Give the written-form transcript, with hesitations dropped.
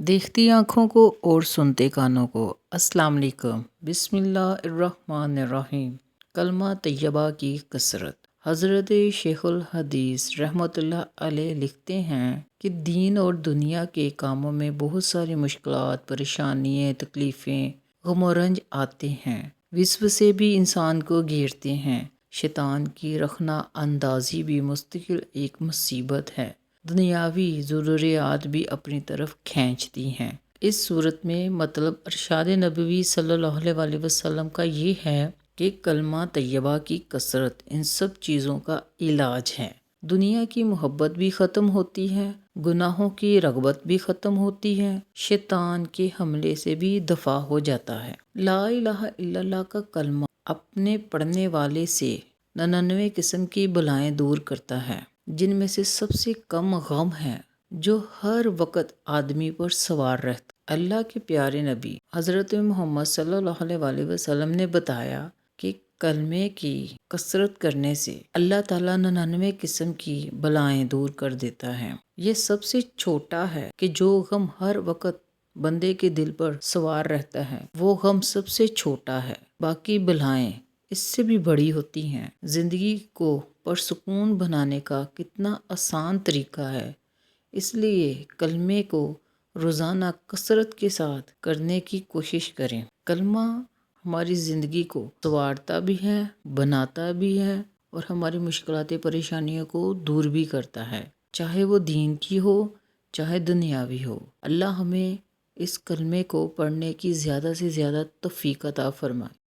دیکھتی آنکھوں کو اور سنتے کانوں کو۔ السلام علیکم۔ بسم اللہ الرحمن الرحیم۔ کلمہ طیبہ کی کثرت۔ حضرت شیخ الحدیث رحمۃ اللہ علیہ لکھتے ہیں کہ دین اور دنیا کے کاموں میں بہت ساری مشکلات، پریشانیاں، تکلیفیں، غم و رنج آتے ہیں۔ وسوسے بھی انسان کو گھیرتے ہیں۔ شیطان کی رخنہ اندازی بھی مستقل ایک مصیبت ہے۔ دنیاوی ضروریات بھی اپنی طرف کھینچتی ہیں۔ اس صورت میں مطلب ارشاد نبوی صلی اللہ علیہ وسلم کا یہ ہے کہ کلمہ طیبہ کی کثرت ان سب چیزوں کا علاج ہے۔ دنیا کی محبت بھی ختم ہوتی ہے، گناہوں کی رغبت بھی ختم ہوتی ہے، شیطان کے حملے سے بھی دفاع ہو جاتا ہے۔ لا الہ الا اللہ کا کلمہ اپنے پڑھنے والے سے 99 قسم کی بلائیں دور کرتا ہے، جن میں سے سب سے کم غم ہے جو ہر وقت آدمی پر سوار رہتا۔ اللہ کے پیارے نبی حضرت محمد صلی اللہ علیہ وسلم نے بتایا کہ کلمے کی کثرت کرنے سے اللہ تعالیٰ 99 قسم کی بلائیں دور کر دیتا ہے۔ یہ سب سے چھوٹا ہے کہ جو غم ہر وقت بندے کے دل پر سوار رہتا ہے، وہ غم سب سے چھوٹا ہے۔ باقی بلائیں اس سے بھی بڑی ہوتی ہیں۔ زندگی کو پرسکون بنانے کا کتنا آسان طریقہ ہے، اس لیے کلمے کو روزانہ کثرت کے ساتھ کرنے کی کوشش کریں۔ کلمہ ہماری زندگی کو سنوارتا بھی ہے، بناتا بھی ہے، اور ہماری مشکلات پریشانیوں کو دور بھی کرتا ہے، چاہے وہ دین کی ہو چاہے دنیاوی ہو۔ اللہ ہمیں اس کلمے کو پڑھنے کی زیادہ سے زیادہ توفیق عطا فرمائے۔